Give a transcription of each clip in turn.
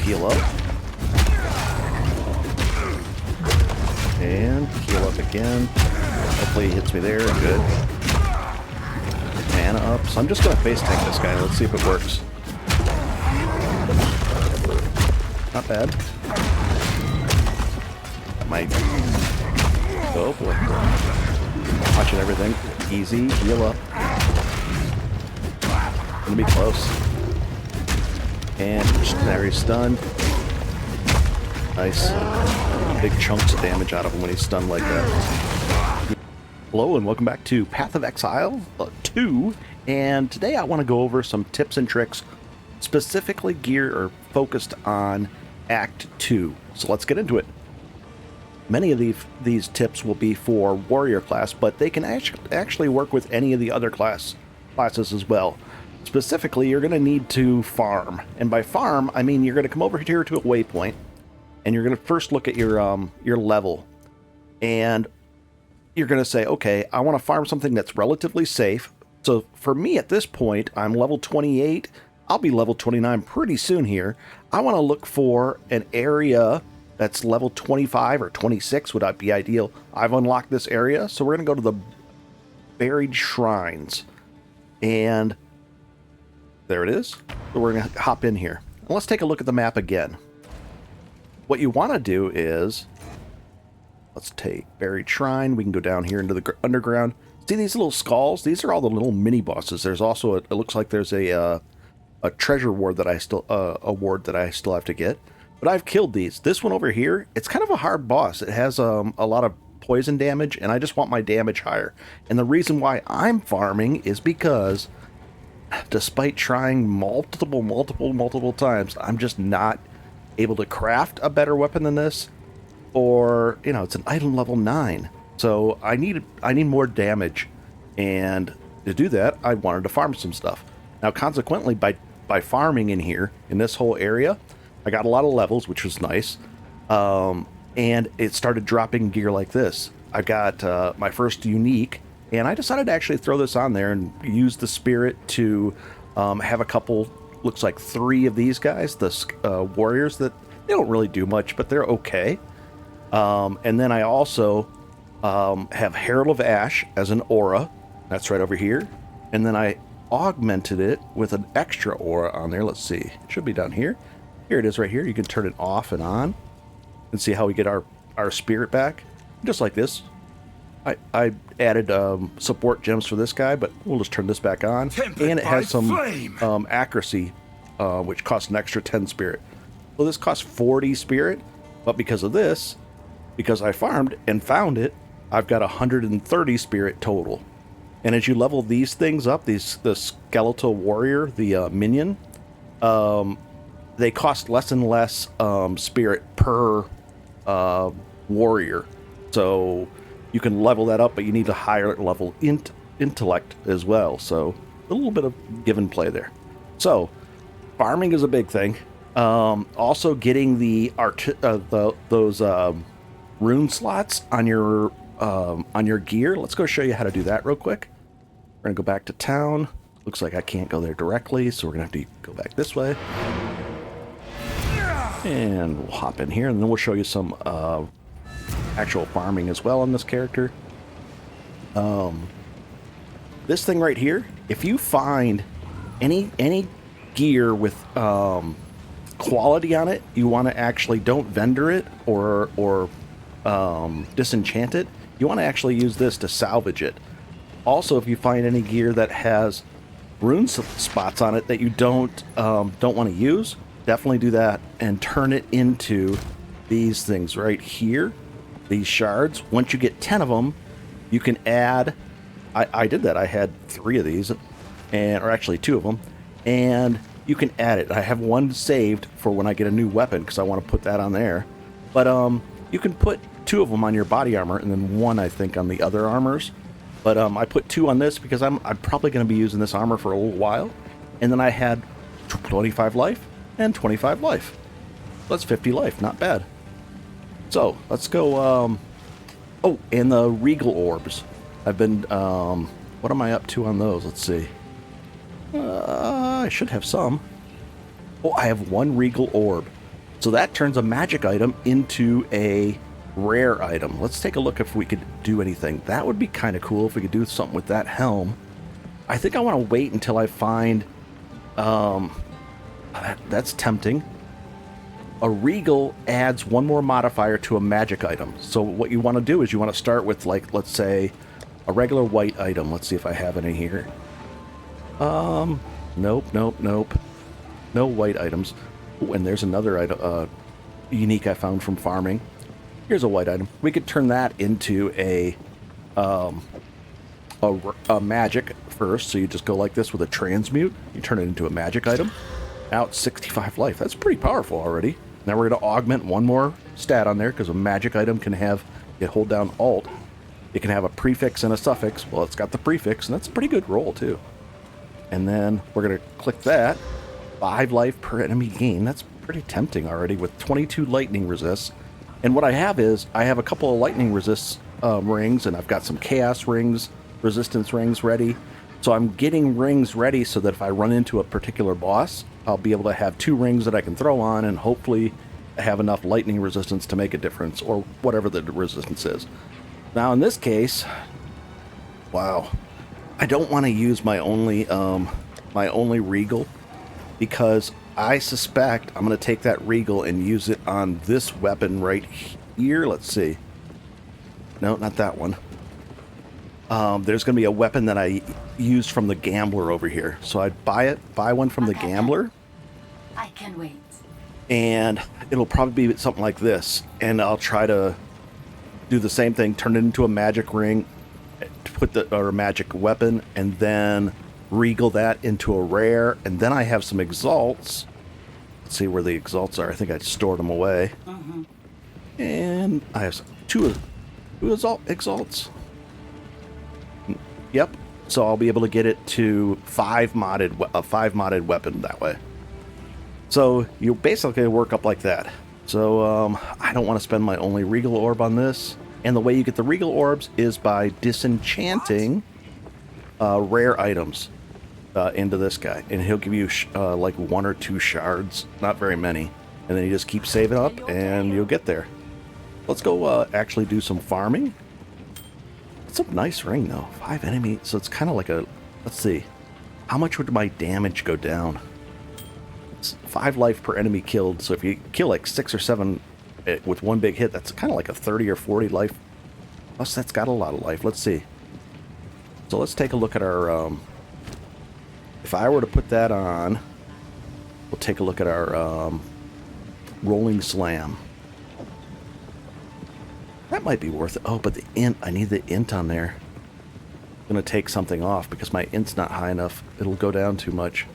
heal up. And heal up again. Hopefully he hits me there. Good. Mana up. So I'm just going to face tank this guy. Let's see if it works. Not bad. That might... Oh boy. Watching everything. Easy. Heal up. Gonna be close. And there he's stunned. Nice. Big chunks of damage out of him when he's stunned like that. Hello and welcome back to Path of Exile 2. And today I want to go over some tips and tricks specifically geared or focused on Act 2. So let's get into it. Many of these tips will be for warrior class, but they can actually work with any of the other classes as well. Specifically, you're going to need to farm. And by farm, I mean you're going to come over here to a waypoint, and you're going to first look at your level. And you're going to say, okay, I want to farm something that's relatively safe. So for me at this point, I'm level 28. I'll be level 29 pretty soon here. I want to look for an area that's level 25 or 26 would be ideal. I've unlocked this area, so we're going to go to the buried shrines. And there it is. So we're going to hop in here. And let's take a look at the map again. What you want to do is, let's take buried shrine. We can go down here into the underground. See these little skulls? These are all the little mini bosses. There's also it looks like there's a treasure award that I still have to get. But I've killed these. This one over here, it's kind of a hard boss. It has a lot of poison damage, and I just want my damage higher. And the reason why I'm farming is because despite trying multiple times, I'm just not able to craft a better weapon than this. Or, you know, it's an item level 9. So I need more damage. And to do that, I wanted to farm some stuff. Now, consequently, by farming in here, in this whole area, I got a lot of levels, which was nice. And it started dropping gear like this. I got my first unique, and I decided to actually throw this on there and use the spirit to have a couple, looks like 3 of these guys, the warriors that they don't really do much, but they're okay. And then I also have Herald of Ash as an aura. That's right over here. And then I augmented it with an extra aura on there. Let's see. It should be down here. Here it is right here. You can turn it off and on and see how we get our spirit back. Just like this. I added support gems for this guy, but we'll just turn this back on. And it has some accuracy, which costs an extra 10 spirit. So this costs 40 spirit, but because of this, because I farmed and found it, I've got 130 spirit total. And as you level these things up, the skeletal warrior, the minion, they cost less and less spirit per warrior. So you can level that up, but you need a higher level intellect as well. So a little bit of give and play there. So farming is a big thing. Also getting those rune slots on your gear. Let's go show you how to do that real quick. We're gonna go back to town. Looks like I can't go there directly, so we're gonna have to go back this way. And we'll hop in here, and then we'll show you some actual farming as well on this character. This thing right here, if you find any gear with quality on it, you want to actually don't vendor it or disenchant it. You want to actually use this to salvage it. Also, if you find any gear that has rune spots on it that you don't want to use, definitely do that and turn it into these things right here, these shards. Once you get 10 of them, you can add. I did that. I had 3 of these, or actually 2 of them, and you can add it. I have one saved for when I get a new weapon because I want to put that on there. But you can put 2 of them on your body armor and then 1, I think, on the other armors. But I put 2 on this because I'm probably going to be using this armor for a little while. And then I had 25 life and 25 life. That's 50 life. Not bad. So let's go. Oh, and the regal orbs. I've been. What am I up to on those? Let's see. I should have some. Oh, I have 1 regal orb. So that turns a magic item into a rare item. Let's take a look if we could do anything. That would be kind of cool if we could do something with that helm. I think I want to wait until I find... that's tempting. A regal adds one more modifier to a magic item. So what you want to do is you want to start with, like, let's say, a regular white item. Let's see if I have any here. Nope. No white items. Ooh, and there's another item, unique I found from farming. Here's a white item. We could turn that into a magic first. So you just go like this with a transmute. You turn it into a magic item. Now it's 65 life. That's pretty powerful already. Now we're going to augment one more stat on there because a magic item can have, you hold down Alt, it can have a prefix and a suffix. Well, it's got the prefix, and that's a pretty good roll too. And then we're going to click that. 5 life per enemy gain. That's pretty tempting already with 22 lightning resists. And what I have is, I have a couple of lightning resist rings, and I've got some chaos rings, resistance rings ready. So I'm getting rings ready so that if I run into a particular boss, I'll be able to have 2 rings that I can throw on and hopefully have enough lightning resistance to make a difference, or whatever the resistance is. Now in this case, wow, I don't want to use my only regal, because I suspect I'm going to take that regal and use it on this weapon right here. Let's see. No, not that one. There's going to be a weapon that I used from the gambler over here. So I'd buy one from the gambler. I can wait. And it'll probably be something like this. And I'll try to do the same thing, turn it into a magic ring, or a magic weapon, and then regal that into a rare. And then I have some exalts. Let's see where the exalts are. I think I stored them away. And I have two exalts. Yep. So I'll be able to get it to a 5 modded weapon that way. So you basically work up like that. So I don't want to spend my only regal orb on this. And the way you get the regal orbs is by disenchanting rare items into this guy. And he'll give you like 1 or 2 shards, not very many. And then you just keep saving up and you'll get there. Let's go actually do some farming. It's a nice ring though. 5 enemies, so it's kind of like a, let's see. How much would my damage go down? It's 5 life per enemy killed, so if you kill like 6 or 7 with one big hit, that's kind of like a 30 or 40 life. Plus that's got a lot of life. Let's see. So let's take a look at our, if I were to put that on, we'll take a look at our rolling slam. That might be worth it. Oh, but the int, I need the int on there. I'm going to take something off because my int's not high enough. It'll go down too much.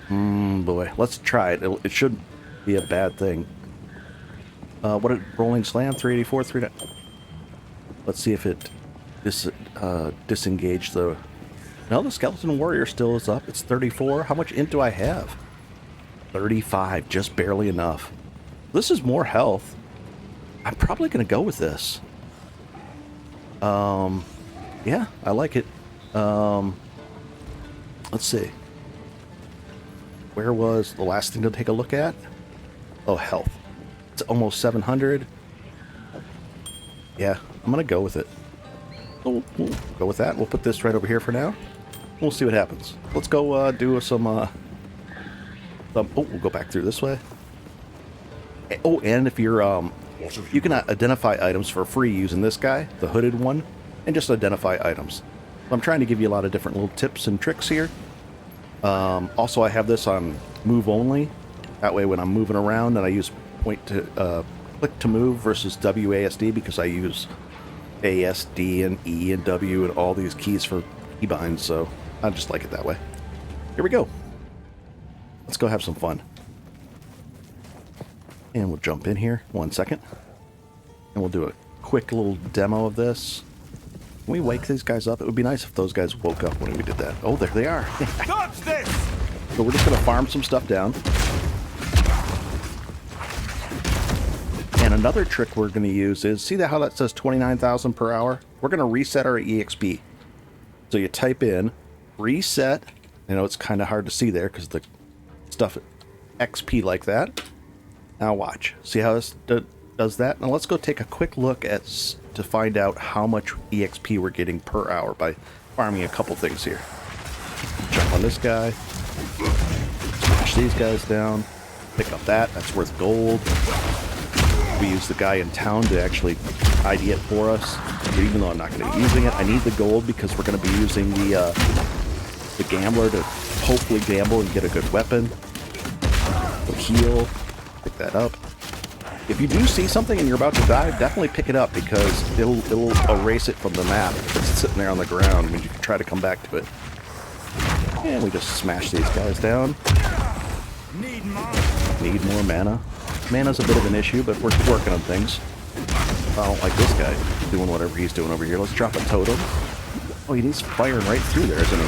Boy, let's try it. It shouldn't be a bad thing. What did rolling slam? 384, 390. Let's see if it disengaged the... No, the skeleton warrior still is up. It's 34. How much int do I have? 35, just barely enough. This is more health. I'm probably going to go with this. Yeah, I like it. Let's see. Where was the last thing to take a look at? Oh, health. It's almost 700. Yeah, I'm going to go with it. We'll go with that. We'll put this right over here for now. We'll see what happens. Let's go do some... oh, we'll go back through this way. Oh, and if you're... you can identify items for free using this guy, the hooded one, and just identify items. I'm trying to give you a lot of different little tips and tricks here. Also, I have this on move only. That way when I'm moving around and I use click to move versus WASD, because I use ASD and E and W and all these keys for keybinds, so I just like it that way. Here we go. Let's go have some fun. And we'll jump in here 1 second. And we'll do a quick little demo of this. Can we wake these guys up? It would be nice if those guys woke up when we did that. Oh, there they are. Dodge this! So we're just going to farm some stuff down. And another trick we're going to use is, see how that says 29,000 per hour? We're going to reset our EXP. So you type in reset. I know it's kind of hard to see there because the stuff XP like that. Now watch. See how this does that? Now let's go take a quick look at to find out how much EXP we're getting per hour by farming a couple things here. Jump on this guy. Smash these guys down. Pick up that. That's worth gold. We use the guy in town to actually ID it for us. Even though I'm not going to be using it, I need the gold because we're going to be using the gambler to hopefully gamble and get a good weapon. We'll heal. Pick that up. If you do see something and you're about to die, definitely pick it up because it'll erase it from the map. It's sitting there on the ground when you can try to come back to it. And we just smash these guys down. Need more mana. Mana's a bit of an issue, but we're working on things. I don't like this guy doing whatever he's doing over here. Let's drop a totem. Oh, he's firing right through there, isn't he?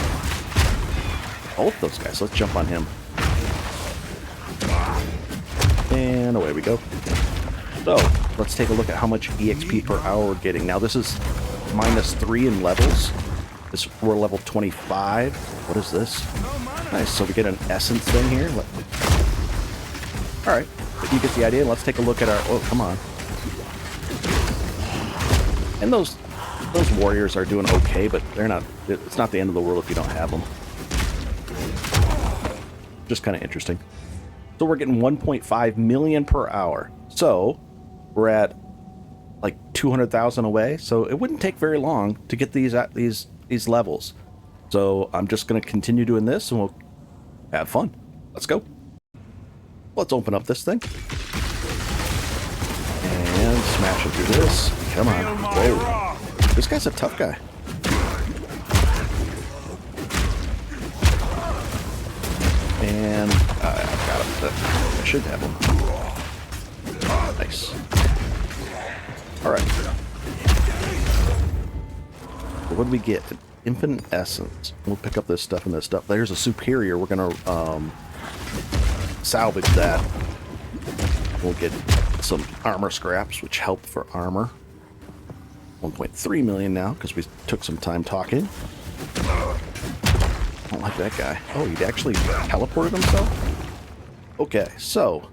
Both those guys. Let's jump on him. And away we go. So, let's take a look at how much EXP per hour we're getting. Now, this is -3 in levels. We're level 25. What is this? Nice. So we get an essence thing here. Alright. You get the idea. Let's take a look at our... Oh, come on. And those warriors are doing okay, but they're not... It's not the end of the world if you don't have them. Just kind of interesting. So we're getting 1.5 million per hour. So we're at like 200,000 away. So it wouldn't take very long to get these at these levels. So I'm just going to continue doing this and we'll have fun. Let's go. Let's open up this thing. And smash it through this. Come on. Whoa. This guy's a tough guy. And I've got him. I should have him. Nice. Alright. What do we get? An infinite essence. We'll pick up this stuff and this stuff. There's a superior. We're going to salvage that. We'll get some armor scraps, which help for armor. 1.3 million now, because we took some time talking. I don't like that guy. Oh, he actually teleported himself? Okay, so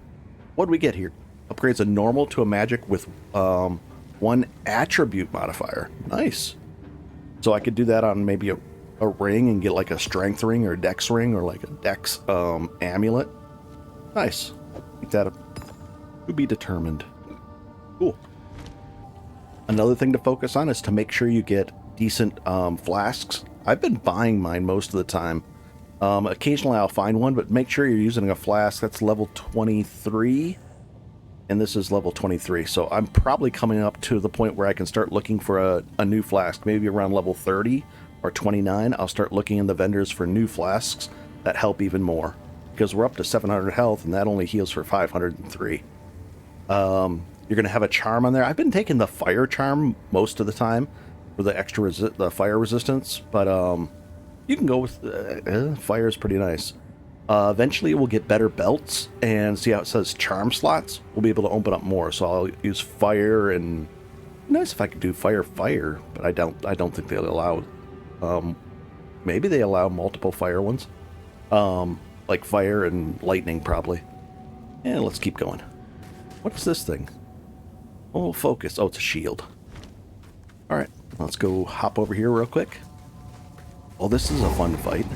what do we get here? Upgrades a normal to a magic with 1 attribute modifier. Nice. So I could do that on maybe a ring and get like a strength ring or a dex ring or like a dex amulet. Nice. Think that to be determined. Cool. Another thing to focus on is to make sure you get decent flasks. I've been buying mine most of the time. Occasionally I'll find one, but make sure you're using a flask. That's level 23. And this is level 23. So I'm probably coming up to the point where I can start looking for a new flask. Maybe around level 30 or 29. I'll start looking in the vendors for new flasks that help even more. Because we're up to 700 health and that only heals for 503. You're going to have a charm on there. I've been taking the fire charm most of the time for the extra the fire resistance. But you can go with... fire is pretty nice. Eventually we'll get better belts and see how it says charm slots. We'll be able to open up more. So I'll use fire and nice if I could do fire, but I don't think they'll allow. Maybe they allow multiple fire ones, like fire and lightning probably. And let's keep going. What's this thing? Oh, focus. Oh, it's a shield. All right, let's go hop over here real quick. Oh, this is a fun fight.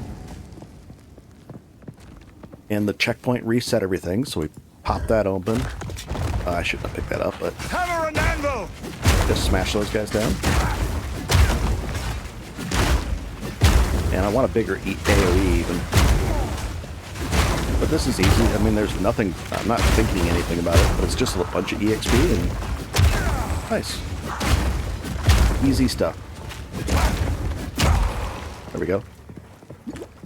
And the checkpoint reset everything, so we pop that open. I shouldn't have picked that up, but hammer and anvil. Just smash those guys down. And I want a bigger AoE even. But this is easy. I mean, there's nothing. I'm not thinking anything about it, but it's just a bunch of EXP and nice, easy stuff. There we go.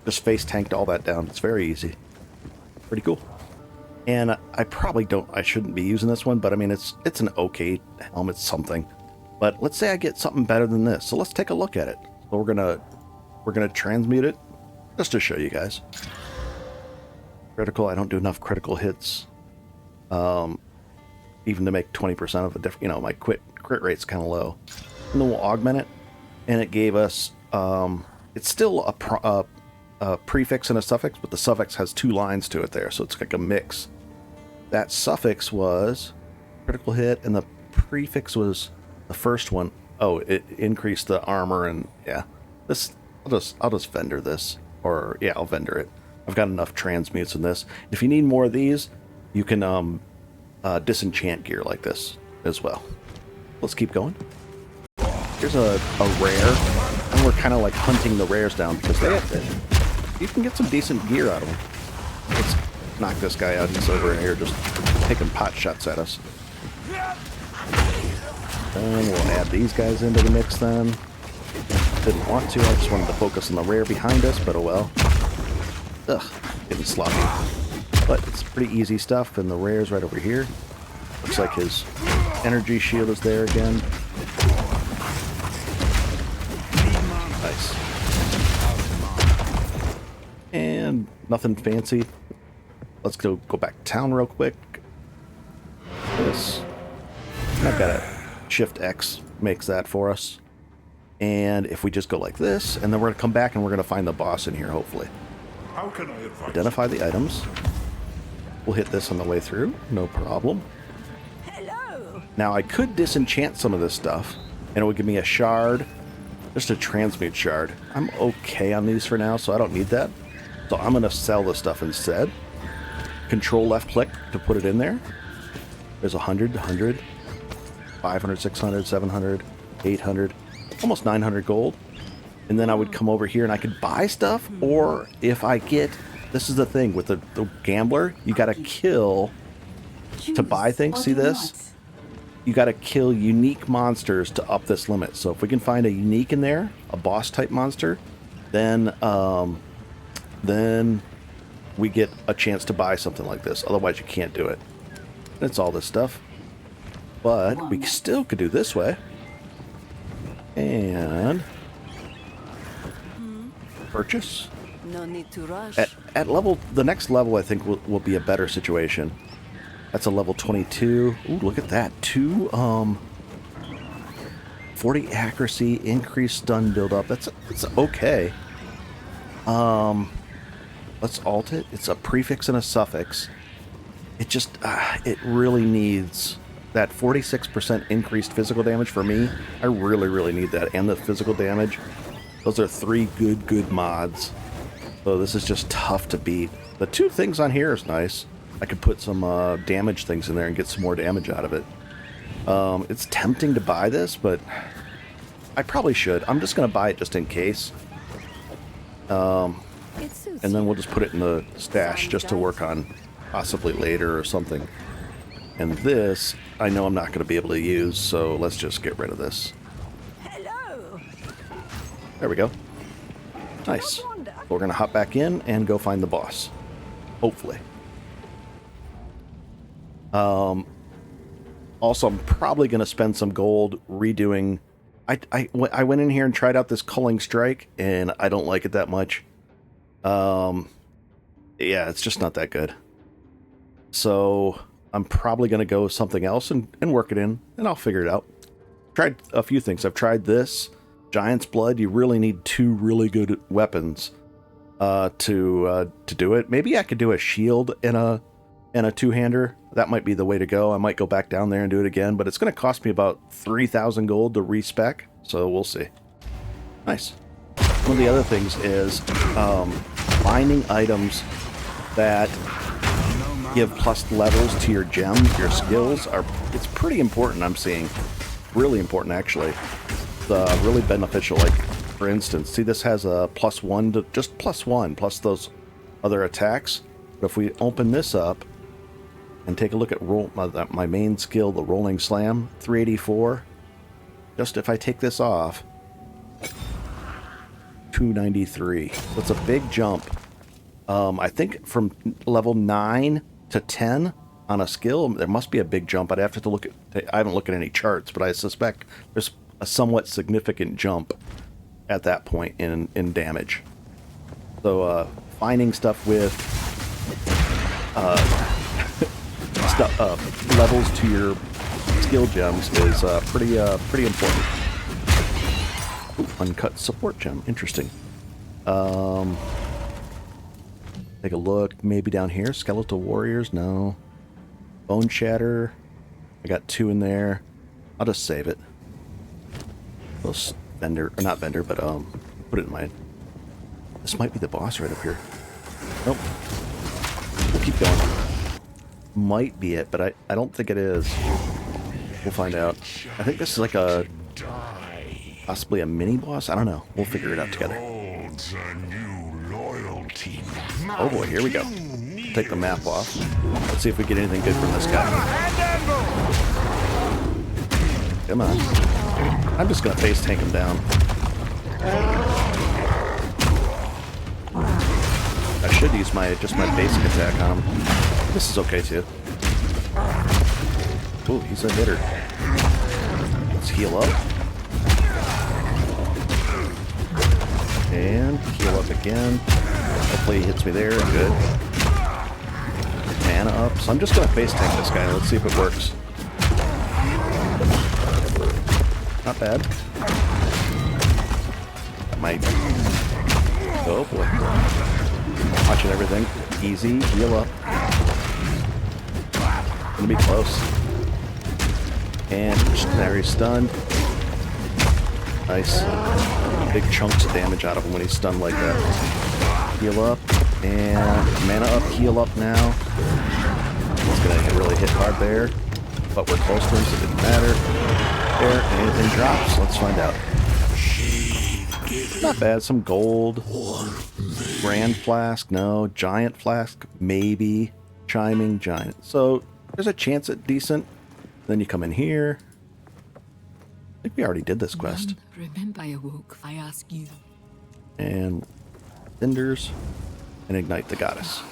Just face tanked all that down. It's very easy. Pretty cool. And I probably don't, I shouldn't be using this one, but I mean, it's an okay helmet, something. But let's say I get something better than this. So let's take a look at it. So we're gonna transmute it just to show you guys. Critical, I don't do enough critical hits. Even to make 20% of a different, you know, my crit rate's kind of low. And then we'll augment it. And it gave us, it's still a prefix and a suffix, but the suffix has 2 lines to it there, so it's like a mix. That suffix was critical hit, and the prefix was the first one. Oh, it increased the armor, and yeah. This, I'll just vendor this. Or, yeah, I'll vendor it. I've got enough transmutes in this. If you need more of these, you can disenchant gear like this as well. Let's keep going. Here's a rare, and we're kind of like hunting the rares down because you can get some decent gear out of them. Let's knock this guy out. He's over here just taking pot shots at us. Then we'll add these guys into the mix then. Didn't want to, I just wanted to focus on the rare behind us, but oh well. Ugh, getting sloppy. But it's pretty easy stuff, and the rare's right over here. Looks like his energy shield is there again. Nice. And nothing fancy. Let's go back to town real quick. This. I've got a Shift X makes that for us. And if we just go like this, and then we're going to come back and we're going to find the boss in here, hopefully. How can I advise? Identify the items. We'll hit this on the way through, no problem. Hello. Now, I could disenchant some of this stuff, and it would give me a shard, just a transmute shard. I'm okay on these for now, so I don't need that. So I'm going to sell the stuff instead. Control left click to put it in there. There's 100, 100, 500, 600, 700, 800, almost 900 gold. And then I would come over here and I could buy stuff, or if I get, this is the thing with the gambler, you got to kill to buy things. See this? You got to kill unique monsters to up this limit. So if we can find a unique in there, a boss type monster, then we get a chance to buy something like this. Otherwise you can't do it. And it's all this stuff. But we still could do this way. And purchase. No need to rush. At level, the next level I think will be a better situation. That's a level 22. Ooh, look at that. 40 accuracy, increased stun build-up. It's okay. Let's alt it. It's a prefix and a suffix. It just, it really needs that 46% increased physical damage for me. I really, really need that. And the physical damage. Those are 3 good mods. So this is just tough to beat. The 2 things on here is nice. I could put some damage things in there and get some more damage out of it. It's tempting to buy this, but I probably should. I'm just going to buy it just in case. And then we'll just put it in the stash just to work on possibly later or something. And this, I know I'm not going to be able to use, so let's just get rid of this. Hello. There we go. Nice. So we're going to hop back in and go find the boss. Hopefully. Also, I'm probably going to spend some gold redoing... I went in here and tried out this Culling Strike, and I don't like it that much. Yeah, it's just not that good. So I'm probably going to go with something else and work it in, and I'll figure it out. Tried a few things. I've tried this. Giant's Blood. You really need 2 really good weapons to do it. Maybe I could do a shield and a 2-hander. That might be the way to go. I might go back down there and do it again, but it's going to cost me about 3,000 gold to respec, so we'll see. Nice. One of the other things is finding items that give plus levels to your gems, your skills. It's pretty important, I'm seeing. Really important, actually. It's really beneficial. Like, for instance, see this has a +1 to just +1 plus those other attacks. But if we open this up and take a look at my main skill, the Rolling Slam, 384. Just if I take this off, 293. So it's a big jump. I think from level 9 to 10 on a skill, there must be a big jump. I'd have to look at... I haven't looked at any charts, but I suspect there's a somewhat significant jump at that point in damage. So finding stuff with levels to your skill gems is pretty important. Ooh, uncut support gem, interesting. Take a look. Maybe down here. Skeletal Warriors? No. Bone Shatter. I got 2 in there. I'll just save it. Those vendor, or not vendor, but put it in my... This might be the boss right up here. Nope. We'll keep going. Might be it, but I don't think it is. We'll find out. I think this is like a... possibly a mini-boss? I don't know. We'll figure it out together. Oh boy, here we go. Take the map off. Let's see if we get anything good from this guy. Come on. I'm just gonna face tank him down. I should use just my basic attack on him. This is okay too. Ooh, he's a hitter. Let's heal up. And heal up again. Hopefully he hits me there. Good. Mana up. So I'm just going to face tank this guy. Let's see if it works. Not bad. That might... Oh boy. Watching everything. Easy. Heal up. Gonna be close. And there he's stunned. Nice. Big chunks of damage out of him when he's stunned like that. Heal up. And mana up. Heal up now. It's gonna really hit hard there. But we're close to him, so it didn't matter. There, anything drops. Let's find out. Not bad. Some gold. Grand Flask. No. Giant Flask. Maybe. Chiming Giant. So there's a chance at decent. Then you come in here. I think we already did this quest. Remember I awoke, I ask you. And cinders. And ignite the goddess.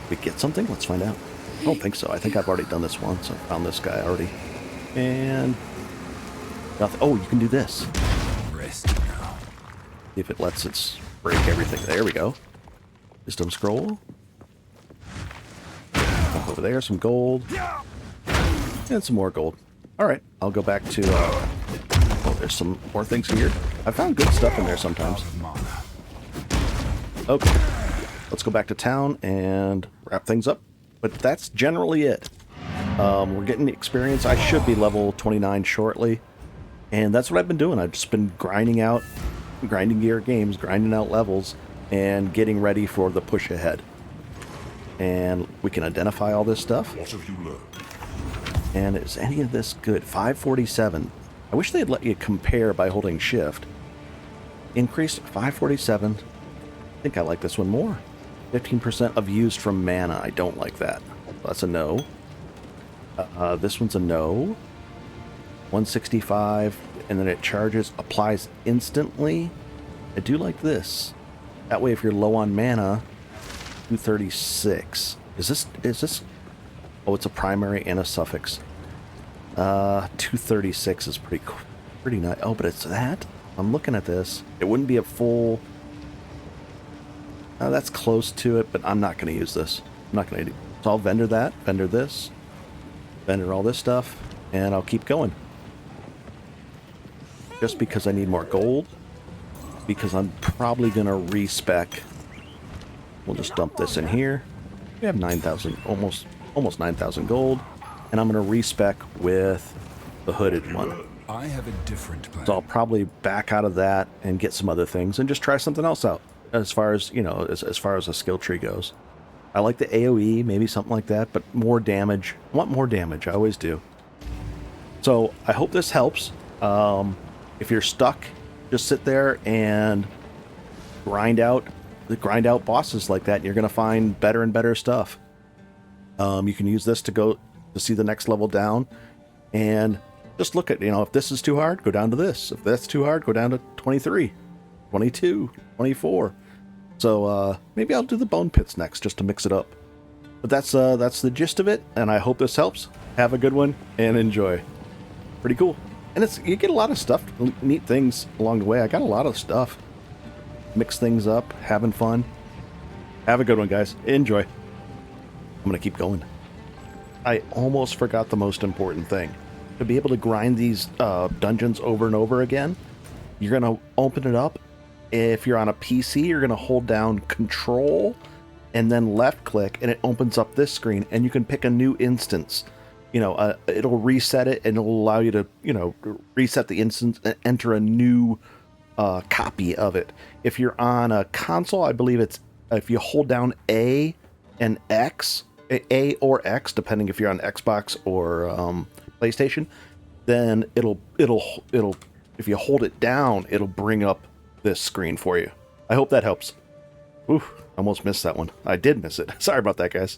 We get something? Let's find out. I don't think so. I think I've already done this once. I found this guy already. And nothing. Oh, you can do this. Rest now. See if it lets it break everything. There we go. Wisdom scroll. Up over there, some gold. And some more gold. Alright, I'll go back to... oh, there's some more things here. I found good stuff in there sometimes. Okay. Let's go back to town and wrap things up. But that's generally it. We're getting the experience. I should be level 29 shortly. And that's what I've been doing. I've just been grinding gear games, grinding out levels, and getting ready for the push ahead. And we can identify all this stuff. What have you learned? And is any of this good? 547. I wish they'd let you compare by holding shift. Increased 547. I think I like this one more. 15% of used from mana. I don't like that. That's a no. This one's a no. 165. And then it charges, applies instantly. I do like this. That way if you're low on mana, 236. Is this... Oh, it's a primary and a suffix. 236 is pretty nice. Oh, but it's that? I'm looking at this. It wouldn't be a full... that's close to it, but I'm not going to use this. I'm not going to... So I'll vendor that, vendor this, vendor all this stuff, and I'll keep going. Just because I need more gold. Because I'm probably going to respec. We'll just dump this in here. We have 9,000, almost 9,000 gold. And I'm going to respec with the hooded one. I have a different plan. So I'll probably back out of that and get some other things and just try something else out. As far as, you know, as far as a skill tree goes. I like the AoE, maybe something like that, but more damage. I want more damage, I always do. So I hope this helps. If you're stuck, just sit there and grind out bosses like that, and you're going to find better and better stuff. You can use this to go to see the next level down, and just look at, you know, if this is too hard, go down to this. If that's too hard, go down to 23, 22, 24. So maybe I'll do the bone pits next just to mix it up. But that's the gist of it, and I hope this helps. Have a good one and enjoy. Pretty cool. And you get a lot of stuff, neat things along the way. I got a lot of stuff. Mix things up, having fun. Have a good one, guys. Enjoy. I'm going to keep going. I almost forgot the most important thing. To be able to grind these dungeons over and over again, you're going to open it up, If you're on a PC, you're going to hold down Control and then left click, and it opens up this screen, and you can pick a new instance. It'll reset it, and it'll allow you to, reset the instance and enter a new copy of it. If you're on a console, I believe it's if you hold down A and X, A or X, depending if you're on Xbox or PlayStation, then it'll if you hold it down, it'll bring up this screen for you. I hope that helps. Ooh, almost missed that one. I did miss it. Sorry about that, guys.